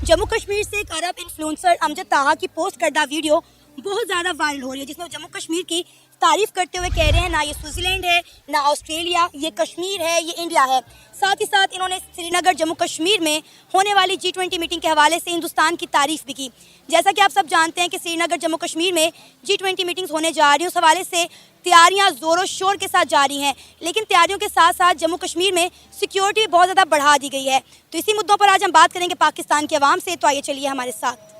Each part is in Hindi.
जम्मू कश्मीर से एक अरब इन्फ्लुएंसर अमजद ताहा की पोस्ट करदा वीडियो बहुत ज़्यादा वायरल हो रही है, जिसमें वो जम्मू कश्मीर की तारीफ करते हुए कह रहे हैं ना ये स्विट्ज़रलैंड है, ना ऑस्ट्रेलिया, ये कश्मीर है, ये इंडिया है। साथ ही साथ इन्होंने श्रीनगर जम्मू कश्मीर में होने वाली G20 मीटिंग के हवाले से हिंदुस्तान की तारीफ भी की। जैसा कि आप सब जानते हैं कि श्रीनगर जम्मू कश्मीर में G20 मीटिंग्स होने जा रही हैं, उस हवाले से तैयारियां ज़ोरों शोर के साथ जारी हैं। लेकिन तैयारियों के साथ साथ जम्मू कश्मीर में सिक्योरिटी बहुत ज़्यादा बढ़ा दी गई है। तो इसी मुद्दों पर आज हम बात करेंगे पाकिस्तान के अवाम से। तो आइए चलिए हमारे साथ।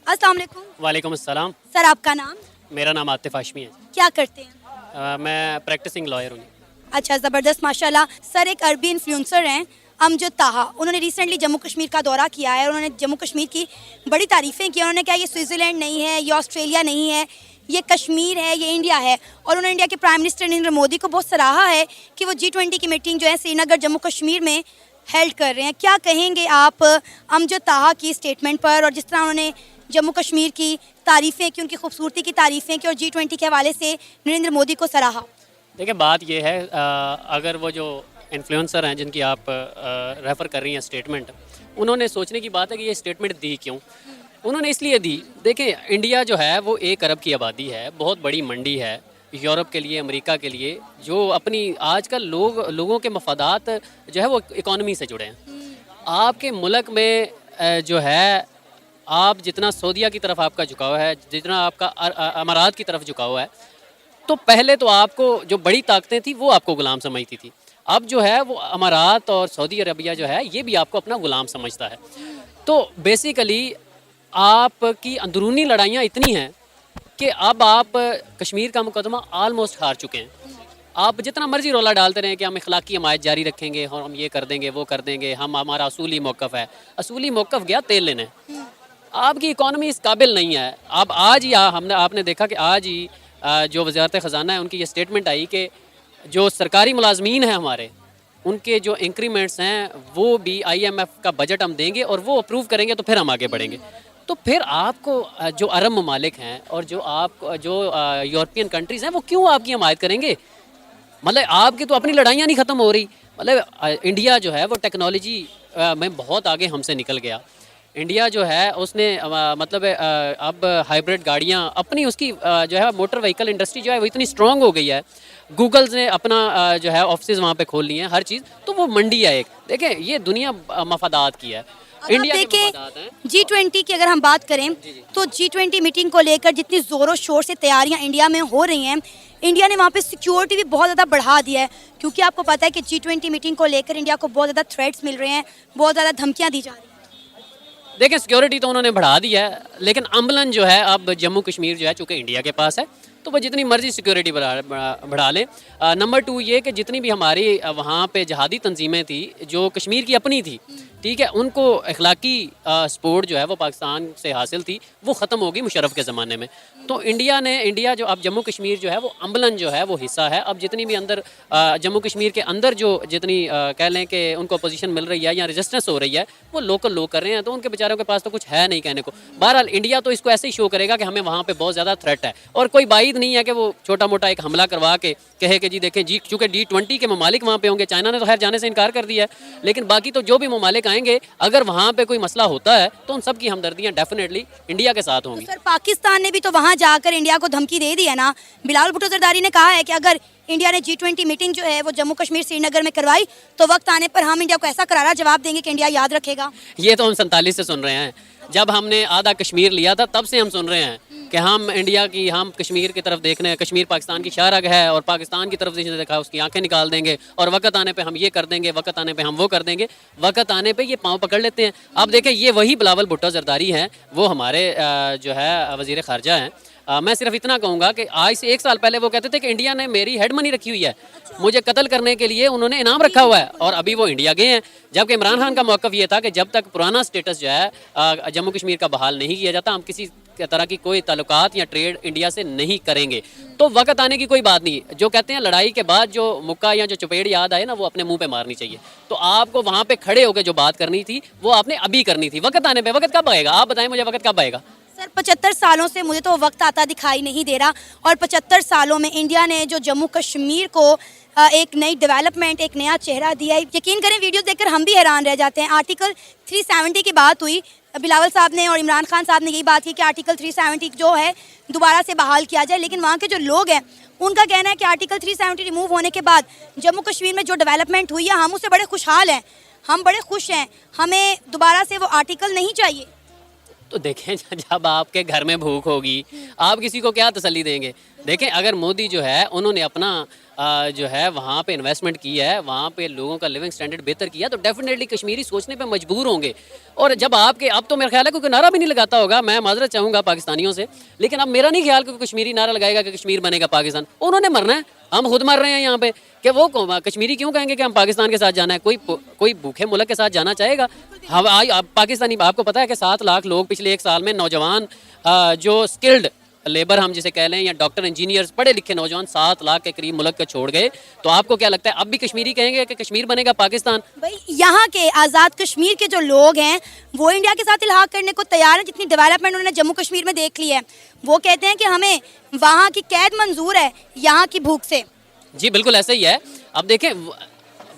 अस्सलाम वालेकुम। वालेकुम अस्सलाम। सर, आपका नाम? मेरा नाम आतिफ हाशमी है। क्या करते हैं? मैं प्रैक्टिसिंग लॉयर हूँ। अच्छा, ज़बरदस्त, माशाल्लाह। सर, एक अरबी इन्फ्लुएंसर हैं अमजद ताहा, उन्होंने रिसेंटली जम्मू कश्मीर का दौरा किया है और उन्होंने जम्मू कश्मीर की बड़ी तारीफ़ें की। उन्होंने कहा ये स्विट्ज़रलैंड नहीं है, ये ऑस्ट्रेलिया नहीं है, ये कश्मीर है, ये इंडिया है। और उन्होंने इंडिया के प्राइम मिनिस्टर नरेंद्र मोदी को बहुत सराहा है कि वो G20 की मीटिंग जो है श्रीनगर जम्मू कश्मीर में हेल्ड कर रहे हैं। क्या कहेंगे आप अमजद ताहा की स्टेटमेंट पर, और जिस तरह उन्होंने जम्मू कश्मीर की तारीफ़ें की, उनकी खूबसूरती की तारीफ़ें की और G20 के हवाले से नरेंद्र मोदी को सराहा? देखिए, बात ये है, अगर वो जो इन्फ्लुएंसर हैं जिनकी आप रेफ़र कर रही हैं स्टेटमेंट, उन्होंने सोचने की बात है कि ये स्टेटमेंट दी क्यों। उन्होंने इसलिए दी, देखिए इंडिया जो है वो 1 अरब की आबादी है, बहुत बड़ी मंडी है यूरोप के लिए, अमेरिका के लिए, जो अपनी आजकल लोगों के मफादात जो है वो इकॉनमी से जुड़े हैं। आपके मुल्क में जो है, आप जितना सऊदीया की तरफ आपका झुकाव है, जितना आपका अमारात की तरफ झुकाव है, तो पहले तो आपको जो बड़ी ताकतें थी वो आपको ग़ुलाम समझती थी। अब जो है वो अमारात और सऊदी अरबिया जो है ये भी आपको अपना ग़ुलाम समझता है। तो बेसिकली आपकी अंदरूनी लड़ाइयाँ इतनी हैं कि अब आप कश्मीर का मुकदमा आलमोस्ट हार चुके हैं। आप जितना मर्जी रौला डालते रहें कि हम इखलाकी हमायत जारी रखेंगे और हम ये कर देंगे, वो कर देंगे, हमारा असूली मौक़िफ़ है। असूली मौक़िफ़ गया तेल लेने। आपकी इकॉनमी इस काबिल नहीं है। अब आज ही आपने देखा कि आज ही जो वज़ारत ख़ज़ाना है उनकी ये स्टेटमेंट आई कि जो सरकारी मुलाजमीन हैं हमारे, उनके जो इंक्रीमेंट्स हैं वो भी IMF का बजट हम देंगे और वो अप्रूव करेंगे तो फिर हम आगे बढ़ेंगे। तो फिर आपको जो अरब ममालिक हैं और जो यूरोपियन कंट्रीज़ हैं वो क्यों आपकी हमायत करेंगे? मतलब आपकी तो अपनी लड़ाइयाँ नहीं ख़त्म हो रही। मतलब इंडिया जो है वो टेक्नोलॉजी में बहुत आगे हमसे निकल गया। इंडिया जो है उसने मतलब अब हाइब्रिड गाड़ियाँ अपनी, उसकी जो है मोटर व्हीकल इंडस्ट्री जो है वो इतनी स्ट्रॉन्ग हो गई है। गूगल्स ने अपना जो है ऑफिस वहाँ पे खोल लिए हैं, हर चीज़। तो वो मंडी है एक। देखें, ये दुनिया मफादात की है, इंडिया के मफादात हैं। G20 की अगर हम बात करें तो G20 मीटिंग को लेकर जितनी ज़ोरों शोर से तैयारियां इंडिया में हो रही हैं, इंडिया ने वहाँ पे सिक्योरिटी भी बहुत ज़्यादा बढ़ा दिया है। क्योंकि आपको पता है कि G20 मीटिंग को लेकर इंडिया को बहुत ज़्यादा थ्रेट्स मिल रहे हैं, बहुत ज़्यादा धमकियाँ दी जा रही हैं। देखें, सिक्योरिटी तो उन्होंने बढ़ा दी है, लेकिन अमलन जो है अब जम्मू कश्मीर जो है चूँकि इंडिया के पास है तो वो जितनी मर्जी सिक्योरिटी बढ़ा ले। नंबर 2 ये कि जितनी भी हमारी वहाँ पे जहादी तंजीमें थी जो कश्मीर की अपनी थी, ठीक है, उनको अखलाकी सपोर्ट जो है वो पाकिस्तान से हासिल थी, वो ख़त्म होगी मुशर्रफ के ज़माने में। तो इंडिया जो अब जम्मू कश्मीर जो है वो अमलन जो है वो हिस्सा है। अब जितनी भी अंदर जम्मू कश्मीर के अंदर जो जितनी कह लें कि उनको अपोजिशन मिल रही है या रेजिस्टेंस हो रही है, वो लोकल लोग कर रहे हैं, तो उनके बेचारों के पास तो कुछ है नहीं कहने को। बहरहाल इंडिया तो इसको ऐसे ही शो करेगा कि हमें वहाँ पर बहुत ज़्यादा थ्रेट है, और कोई बाइद नहीं है कि वो छोटा मोटा एक हमला करवा के कहे कि जी देखें जी, चूँकि G20 के ममालिक वहाँ पे होंगे। चाइना ने तो खैर जाने से इनकार कर दिया है, लेकिन बाकी तो जो भी ममालिक आएंगे, अगर वहाँ पे कोई मसला होता है तो उन सब की हमदर्दियाँ डेफिनेटली इंडिया के साथ होंगी। तो सर, पाकिस्तान ने भी तो वहाँ जाकर इंडिया को धमकी दे दी है ना। बिलावल भुट्टो जरदारी ने कहा है कि अगर इंडिया ने G20 मीटिंग जो है वो जम्मू कश्मीर श्रीनगर में करवाई तो वक्त आने पर हम इंडिया को ऐसा करारा जवाब देंगे कि इंडिया याद रखेगा। ये तो हम 47 से सुन रहे हैं। जब हमने आधा कश्मीर लिया था तब से हम सुन रहे हैं कि हम कश्मीर की तरफ देखने, कश्मीर पाकिस्तान की शाहरग है और पाकिस्तान की तरफ जिसने देखा उसकी आंखें निकाल देंगे, और वक्त आने पे हम ये कर देंगे, वक्त आने पे हम वो कर देंगे। वक्त आने पे ये पाँव पकड़ लेते हैं। अब देखें, ये वही बिलावल भुट्टो जरदारी हैं, वो हमारे जो है वज़ीर ख़ारजा हैं। मैं सिर्फ इतना कहूँगा कि आज से 1 साल पहले वो कहते थे कि इंडिया ने मेरी हेड मनी रखी हुई है, मुझे कत्ल करने के लिए उन्होंने इनाम रखा हुआ है, और अभी वो इंडिया गए हैं। जबकि इमरान खान का मौक़िफ़ ये था कि जब तक पुराना स्टेटस जो है जम्मू कश्मीर का बहाल नहीं किया जाता, हम किसी तरह की कोई ताल्लुकात या ट्रेड इंडिया से नहीं करेंगे। तो वक्त आने की कोई बात नहीं। जो कहते हैं लड़ाई के बाद जो मुक्का या जो चपेड़ याद आए ना, वो अपने मुंह पे मारनी चाहिए। तो आपको वहाँ पे खड़े होकर जो बात करनी थी वो आपने अभी करनी थी। वक्त आने पे, वक्त कब आएगा आप बताएं मुझे, वक्त कब आएगा? सर 75 सालों से मुझे तो वक्त आता दिखाई नहीं दे रहा, और 75 सालों में इंडिया ने जो जम्मू कश्मीर को एक नई डेवलपमेंट, एक नया चेहरा दिया है। यकीन करें वीडियो देखकर हम भी हैरान रह जाते हैं। आर्टिकल 370 की बात हुई, बिलावल साहब ने और इमरान खान साहब ने यही बात की कि आर्टिकल 370 जो है दोबारा से बहाल किया जाए, लेकिन वहाँ के जो लोग हैं उनका कहना है कि आर्टिकल 370 रिमूव होने के बाद जम्मू कश्मीर में जो डेवलपमेंट हुई है हम उससे बड़े खुशहाल हैं, हम बड़े खुश हैं, हमें दोबारा से वो आर्टिकल नहीं चाहिए। तो देखें, जब आपके घर में भूख होगी आप किसी को क्या तसल्ली देंगे? देखें, अगर मोदी जो है उन्होंने अपना जो है वहाँ पे इन्वेस्टमेंट किया है, वहाँ पे लोगों का लिविंग स्टैंडर्ड बेहतर किया, तो डेफिनेटली कश्मीरी सोचने पे मजबूर होंगे। और जब आपके, अब तो मेरा ख्याल है कोई नारा भी नहीं लगाता होगा, मैं माजरत चाहूँगा पाकिस्तानियों से, लेकिन अब मेरा नहीं ख्याल कि कश्मीरी नारा लगाएगा कि कश्मीर बनेगा पाकिस्तान। उन्होंने मरना है, हम खुद मर रहे हैं यहाँ पे, कि वो कश्मीरी क्यों कहेंगे कि हम पाकिस्तान के साथ जाना है? कोई भूखे मुल्क के साथ जाना चाहेगा? हम पाकिस्तानी, आपको पता है कि 7 लाख लोग पिछले 1 साल में नौजवान जो स्किल्ड लेबर हम जिसे कह लें, या डॉक्टर इंजीनियर्स पढ़े लिखे नौजवान 7 लाख के करीब मुल्क को छोड़ गए। तो आपको क्या लगता है अब भी कश्मीरी कहेंगे कि कश्मीर बनेगा पाकिस्तान? भाई यहाँ के आज़ाद कश्मीर के जो लोग हैं वो इंडिया के साथ इल्हाक करने को तैयार हैं। जितनी डेवलपमेंट उन्होंने जम्मू कश्मीर में देख ली है, वो कहते हैं कि हमें वहाँ की कैद मंजूर है यहाँ की भूख से। जी बिल्कुल ऐसा ही है। अब देखें,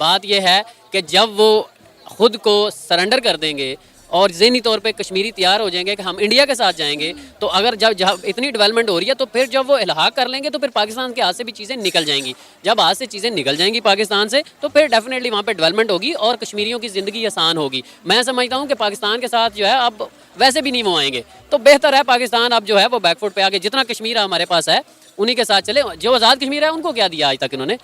बात यह है कि जब वो खुद को सरेंडर कर देंगे और ज़हनी तौर पे कश्मीरी तैयार हो जाएंगे कि हम इंडिया के साथ जाएंगे, तो अगर जब इतनी डेवलपमेंट हो रही है तो फिर जब वो इल्हाक कर लेंगे तो फिर पाकिस्तान के हाथ से भी चीज़ें निकल जाएंगी। जब हाथ से चीज़ें निकल जाएंगी पाकिस्तान से तो फिर डेफिनेटली वहाँ पे डेवलपमेंट होगी और कश्मीरियों की ज़िंदगी आसान होगी। मैं समझता हूँ कि पाकिस्तान के साथ जो है अब वैसे भी नहीं वो आएंगे, तो बेहतर है पाकिस्तान अब जो है वो बैकफुट पे आके जितना कश्मीर हमारे पास है उन्हीं के साथ चले। जो आज़ाद कश्मीर है उनको क्या दिया आज तक इन्होंने?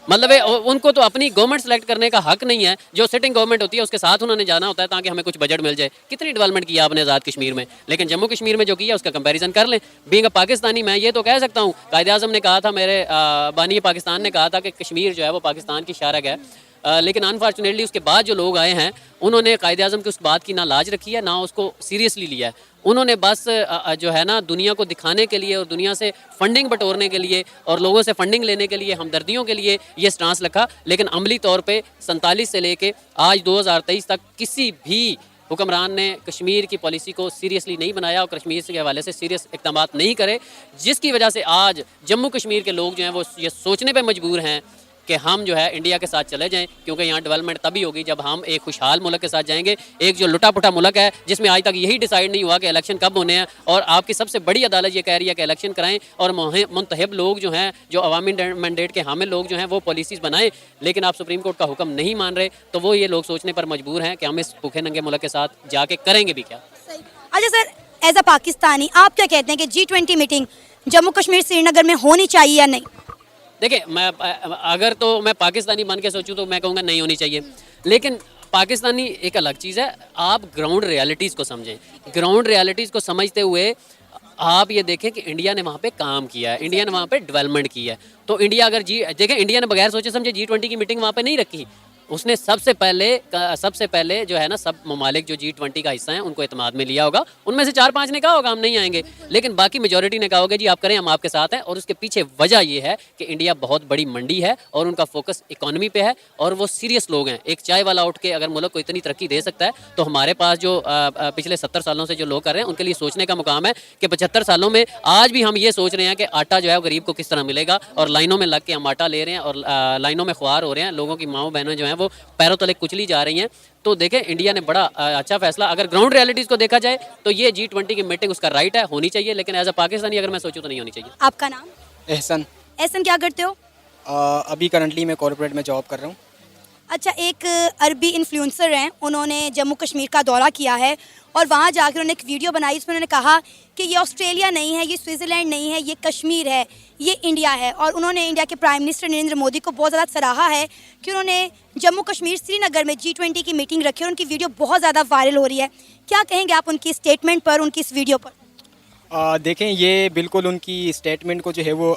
मतलब उनको तो अपनी गवर्नमेंट सेलेक्ट करने का हक नहीं है, जो सिटिंग गवर्नमेंट होती है उसके साथ उन्होंने जाना होता है ताकि हमें कुछ बजट मिल जाए। कितनी डेवलपमेंट किया आपने आज़ाद कश्मीर में, लेकिन जम्मू कश्मीर में जो किया उसका कंपैरिजन कर लें। बीइंग अ पाकिस्तानी मैं ये तो कह सकता हूँ, कायदे आज़म ने कहा था, मेरे बानी पाकिस्तान ने कहा था कि कश्मीर जो है वो पाकिस्तान की शारक है, लेकिन अनफॉर्चुनेटली उसके बाद जो लोग आए हैं उन्होंने कायदे आज़म की उस बात की ना लाज रखी है ना उसको सीरियसली लिया है। उन्होंने बस जो है ना दुनिया को दिखाने के लिए और दुनिया से फंडिंग बटोरने के लिए और लोगों से फंडिंग लेने के लिए, हमदर्दियों के लिए ये स्टांस रखा, लेकिन अमली तौर पे 47 से लेके आज 2023 तक किसी भी हुक्मरान ने कश्मीर की पॉलिसी को सीरियसली नहीं बनाया और कश्मीर के हवाले से सीरियस इक़दाम नहीं करे, जिसकी वजह से आज जम्मू कश्मीर के लोग जो हैं वो ये सोचने पर मजबूर हैं कि हम जो है इंडिया के साथ चले जाएं, क्योंकि यहाँ डेवलपमेंट तभी होगी जब हम एक खुशहाल मुल्क के साथ जाएंगे। एक जो लुटा पुटा मुल्क है जिसमें आज तक यही डिसाइड नहीं हुआ कि इलेक्शन कब होने हैं, और आपकी सबसे बड़ी अदालत ये कह रही है कि इलेक्शन कराएं और मुंतहब लोग जो हैं, जो अवामी मैंडेट के हामिल लोग जो हैं वो पॉलिसीज़ बनाएं, लेकिन आप सुप्रीम कोर्ट का हुक्म नहीं मान रहे, तो वो ये लोग सोचने पर मजबूर हैं कि हम इस भूखे नंगे मुल्क के साथ जाके करेंगे भी क्या। अच्छा सर, एज अ पाकिस्तानी आप क्या कहते हैं कि G20 मीटिंग जम्मू कश्मीर श्रीनगर में होनी चाहिए या नहीं? देखिए, अगर तो मैं पाकिस्तानी बन के सोचूं तो मैं कहूँगा नहीं होनी चाहिए, लेकिन पाकिस्तानी एक अलग चीज़ है। आप ग्राउंड रियलिटीज़ को समझें, ग्राउंड रियलिटीज़ को समझते हुए आप ये देखें कि इंडिया ने वहाँ पे काम किया है, इंडिया ने वहाँ पे डेवलपमेंट की है। तो इंडिया अगर देखें, इंडिया ने बगैर सोचे समझे G20 की मीटिंग वहाँ पे नहीं रखी। उसने सबसे पहले जो है ना, सब ममालिक जो G20 का हिस्सा हैं उनको एतमाद में लिया होगा। उनमें से 4-5 ने कहा होगा हम नहीं आएंगे, लेकिन बाकी मेजॉरिटी ने कहा होगा जी आप करें, हम आपके साथ हैं। और उसके पीछे वजह ये है कि इंडिया बहुत बड़ी मंडी है और उनका फोकस इकॉनमी पे है और वो सीरियस लोग हैं। एक चाय वाला उठ के अगर मुल्क को इतनी तरक्की दे सकता है, तो हमारे पास जो पिछले 70 सालों से जो लोग कर रहे हैं उनके लिए सोचने का मुकाम है कि 75 सालों में आज भी हम ये सोच रहे हैं कि आटा जो है वो गरीब को किस तरह मिलेगा, और लाइनों में लग के हम आटा ले रहे हैं और लाइनों में ख्वार हो रहे हैं। लोगों की माओ बहनों जो हैं वो पैरों तले कुचली जा रही हैं। तो देखें, इंडिया ने बड़ा अच्छा फैसला, अगर ग्राउंड रियलिटीज़ को देखा जाए तो ये G20 की मीटिंग उसका राइट है, होनी चाहिए, लेकिन एज अ पाकिस्तानी अगर मैं सोचूं तो नहीं होनी चाहिए। आपका नाम? एहसन। एहसन, क्या करते हो? अभी करंटली मैं कॉर्पोरेट में जॉब कर रहा हूँ। अच्छा, एक अरबी इन्फ्लुएंसर हैं, उन्होंने जम्मू कश्मीर का दौरा किया है और वहाँ जाकर उन्होंने एक वीडियो बनाई, इसमें उन्होंने कहा कि ये ऑस्ट्रेलिया नहीं है, ये स्विट्ज़रलैंड नहीं है, ये कश्मीर है, ये इंडिया है। और उन्होंने इंडिया के प्राइम मिनिस्टर नरेंद्र मोदी को बहुत ज़्यादा सराहा है कि उन्होंने जम्मू कश्मीर श्रीनगर में G20 की मीटिंग रखी और उनकी वीडियो बहुत ज़्यादा वायरल हो रही है। क्या कहेंगे आप उनकी स्टेटमेंट पर, उनकी इस वीडियो पर? देखें, ये बिल्कुल उनकी स्टेटमेंट को जो है वो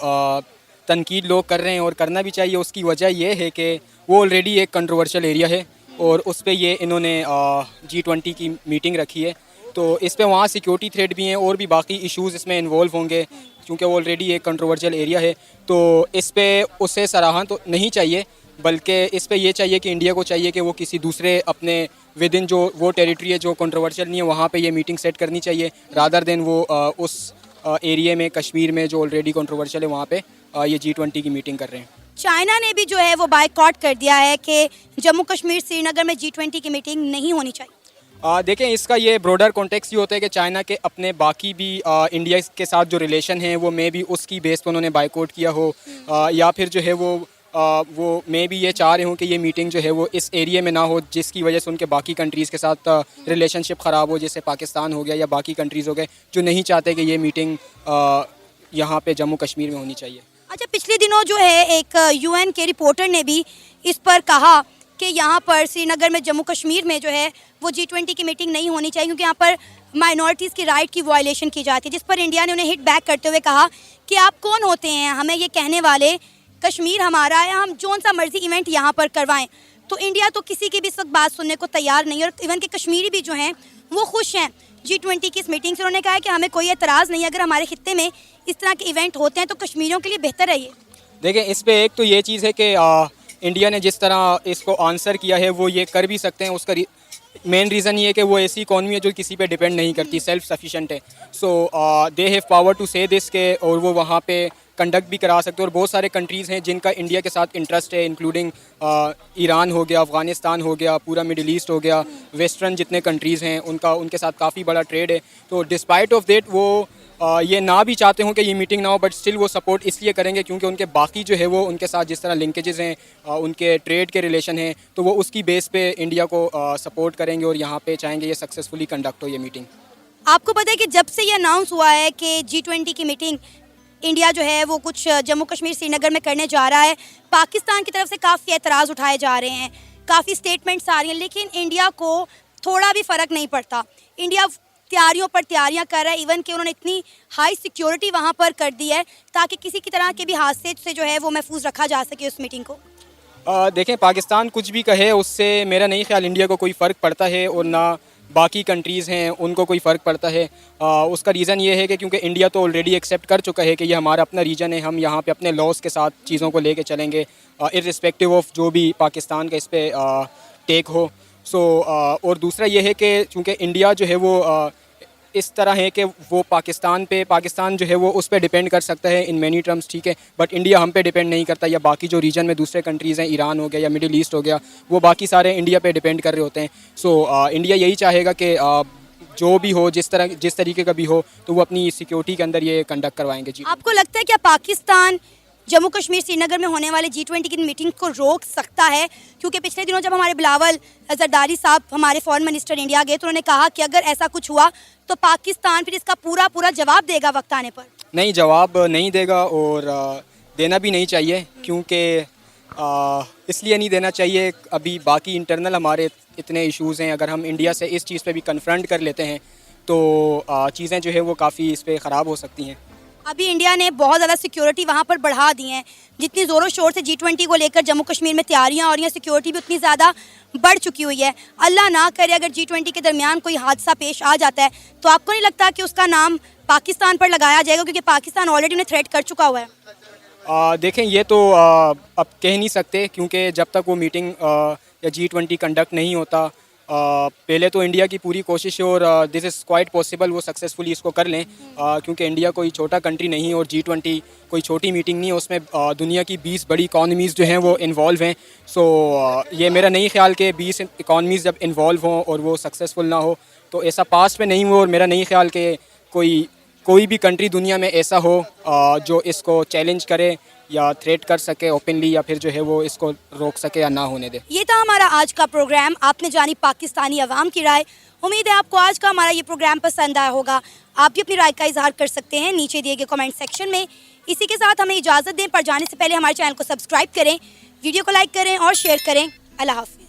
तनकीद लोग कर रहे हैं और करना भी चाहिए। उसकी वजह ये है कि वो ऑलरेडी एक कंट्रोवर्शियल एरिया है और उस पर ये इन्होंने G20 की मीटिंग रखी है, तो इस पे वहाँ सिक्योरिटी थ्रेट भी हैं और भी बाकी इश्यूज़ इसमें इन्वॉल्व होंगे, क्योंकि वो ऑलरेडी एक कंट्रोवर्शियल एरिया है। तो इस पे उसे सराहना तो नहीं चाहिए, बल्कि इस पे ये चाहिए कि इंडिया को चाहिए कि वो किसी दूसरे अपने विद इन जो वो टेरिटरी है जो कंट्रोवर्शियल नहीं है वहाँ पे ये मीटिंग सेट करनी चाहिए, रादर देन वो उस एरिया में कश्मीर में जो ऑलरेडी कंट्रोवर्शियल है वहाँ पे ये G20 की मीटिंग कर रहे हैं। चाइना ने भी जो है वो बायकॉट कर दिया है कि जम्मू कश्मीर श्रीनगर में G20 की मीटिंग नहीं होनी चाहिए। देखें, इसका ये ब्रॉडर कॉन्टेक्स्ट ये होता है कि चाइना के अपने बाकी भी इंडिया के साथ जो रिलेशन है वो मे भी उसकी बेस पर उन्होंने बायकॉट किया हो, या फिर जो है वो मे भी ये चाह रहे हों कि ये मीटिंग जो है वो इस एरिया में ना हो, जिसकी वजह से उनके बाकी कंट्रीज़ के साथ रिलेशनशिप ख़राब हो, जैसे पाकिस्तान हो गया या बाकी कंट्रीज़ हो गए जो नहीं चाहते कि ये मीटिंग यहाँ पे जम्मू कश्मीर में होनी चाहिए। अच्छा, पिछले दिनों जो है एक UN के रिपोर्टर ने भी इस पर कहा कि यहाँ पर श्रीनगर में जम्मू कश्मीर में जो है वो G20 की मीटिंग नहीं होनी चाहिए क्योंकि यहाँ पर माइनॉरिटीज़ की राइट की वायलेशन की जाती है, जिस पर इंडिया ने उन्हें हिट बैक करते हुए कहा कि आप कौन होते हैं हमें ये कहने वाले, कश्मीर हमारा है, हम जौन सा मर्जी इवेंट यहाँ पर करवाएं। तो इंडिया तो किसी की भी इस वक्त बात सुनने को तैयार नहीं है, और इवन के कश्मीरी भी जो हैं वो खुश हैं G20 की इस मीटिंग से। उन्होंने कहा है कि हमें कोई एतराज़ नहीं है, अगर हमारे खित्ते में इस तरह के इवेंट होते हैं तो कश्मीरियों के लिए बेहतर है ये। देखें, इस पर एक तो ये चीज़ है कि इंडिया ने जिस तरह इसको आंसर किया है वो ये कर भी सकते हैं, उसका मेन रीज़न ये है कि वो ऐसी इकॉनमी है जो किसी पे डिपेंड नहीं करती, सेल्फ सफिशेंट है। सो दे हैव पावर टू से दिस के, और वो वहाँ पे कंडक्ट भी करा सकते हैं। और बहुत सारे कंट्रीज़ हैं जिनका इंडिया के साथ इंटरेस्ट है, इंक्लूडिंग ईरान हो गया, अफ़गानिस्तान हो गया, पूरा मिडिल ईस्ट हो गया, वेस्टर्न जितने कंट्रीज़ हैं उनके साथ काफ़ी बड़ा ट्रेड है। तो डिस्पाइट ऑफ दैट वो ये ना भी चाहते हों कि ये मीटिंग ना हो, बट स्टिल वो सपोर्ट इसलिए करेंगे क्योंकि उनके बाकी जो है वो उनके साथ जिस तरह लिंकेजेस हैं, उनके ट्रेड के रिलेशन हैं, तो वो उसकी बेस पे इंडिया को सपोर्ट करेंगे और यहाँ पे चाहेंगे ये सक्सेसफुली कंडक्ट हो ये मीटिंग। आपको पता है कि जब से ये अनाउंस हुआ है कि G20 की मीटिंग इंडिया जो है वो कुछ जम्मू कश्मीर श्रीनगर में करने जा रहा है, पाकिस्तान की तरफ से काफ़ी एतराज़ उठाए जा रहे हैं, काफ़ी स्टेटमेंट्स आ रही हैं, लेकिन इंडिया को थोड़ा भी फ़र्क नहीं पड़ता। इंडिया तैयारियों पर तैयारियां कर रहा है, इवन कि उन्होंने इतनी हाई सिक्योरिटी वहां पर कर दी है ताकि किसी की तरह के भी हादसे से जो है वो महफूज रखा जा सके उस मीटिंग को। देखें, पाकिस्तान कुछ भी कहे उससे मेरा नहीं ख्याल इंडिया को कोई फ़र्क पड़ता है, और ना बाकी कंट्रीज़ हैं उनको कोई फ़र्क पड़ता है। उसका रीज़न ये है कि क्योंकि इंडिया तो ऑलरेडी एक्सेप्ट कर चुका है कि ये हमारा अपना रीजन है, हम यहाँ पे अपने लॉज के साथ चीज़ों को लेके चलेंगे इर्रिस्पेक्टिव ऑफ जो भी पाकिस्तान का इस पर टेक हो। सो और दूसरा ये है कि चूँकि इंडिया जो है वो इस तरह है कि वो पाकिस्तान जो है वो उस पर डिपेंड कर सकता है इन मैनी टर्म्स, ठीक है, बट इंडिया हम पे डिपेंड नहीं करता, या बाकी जो रीजन में दूसरे कंट्रीज़ हैं, ईरान हो गया या मिडिल ईस्ट हो गया, वो बाकी सारे इंडिया पे डिपेंड कर रहे होते हैं। सो इंडिया यही चाहेगा कि जो भी हो, जिस तरीके का भी हो, तो वो अपनी सिक्योरिटी के अंदर ये कंडक्ट करवाएंगे। जी, आपको लगता है क्या पाकिस्तान जम्मू कश्मीर श्रीनगर में होने वाले G20 की मीटिंग को रोक सकता है? क्योंकि पिछले दिनों जब हमारे बिलावल जरदारी साहब हमारे फॉरेन मिनिस्टर इंडिया गए तो उन्होंने कहा कि अगर ऐसा कुछ हुआ तो पाकिस्तान फिर इसका पूरा जवाब देगा वक्त आने पर। नहीं, जवाब नहीं देगा, और देना भी नहीं चाहिए, क्योंकि इसलिए नहीं देना चाहिए, अभी बाकी इंटरनल हमारे इतने इश्यूज़ हैं। अगर हम इंडिया से इस चीज़ पे भी कन्फ्रंट कर लेते हैं तो चीज़ें जो है वो काफ़ी इस पर ख़राब हो सकती हैं। अभी इंडिया ने बहुत ज़्यादा सिक्योरिटी वहाँ पर बढ़ा दी है, जितनी ज़ोरों शोर से G20 को लेकर जम्मू कश्मीर में तैयारियां और यहाँ सिक्योरिटी भी उतनी ज़्यादा बढ़ चुकी हुई है। अल्लाह ना करे अगर G20 के दरमियान कोई हादसा पेश आ जाता है तो आपको नहीं लगता कि उसका नाम पाकिस्तान पर लगाया जाएगा, क्योंकि पाकिस्तान ऑलरेडी उन्हें थ्रेट कर चुका हुआ है? देखें, ये तो अब कह नहीं सकते, क्योंकि जब तक वो मीटिंग या G20 कंडक्ट नहीं होता, पहले तो इंडिया की पूरी कोशिश है, और दिस इज़ क्वाइट पॉसिबल वो सक्सेसफुली इसको कर लें, क्योंकि इंडिया कोई छोटा कंट्री नहीं है और G20 कोई छोटी मीटिंग नहीं है, उसमें दुनिया की 20 बड़ी इकॉनमीज़ जो हैं वो इन्वॉल्व हैं। सो ये मेरा नहीं ख्याल कि 20 इकॉनमीज़ जब इन्वॉल्व हों और वो सक्सेसफुल ना हो, तो ऐसा पास्ट में नहीं हुआ, और मेरा नहीं ख्याल कि कोई भी कंट्री दुनिया में ऐसा हो जो इसको चैलेंज करे या थ्रेट कर सके ओपनली, या फिर जो है वो इसको रोक सके या ना होने दे। ये था हमारा आज का प्रोग्राम। आपने जानी पाकिस्तानी अवाम की राय। उम्मीद है आपको आज का हमारा ये प्रोग्राम पसंद आया होगा। आप भी अपनी राय का इजहार कर सकते हैं नीचे दिए गए कमेंट सेक्शन में। इसी के साथ हमें इजाज़त दें, पर जाने से पहले हमारे चैनल को सब्सक्राइब करें, वीडियो को लाइक करें और शेयर करें। अल्लाह हाफ़िज़।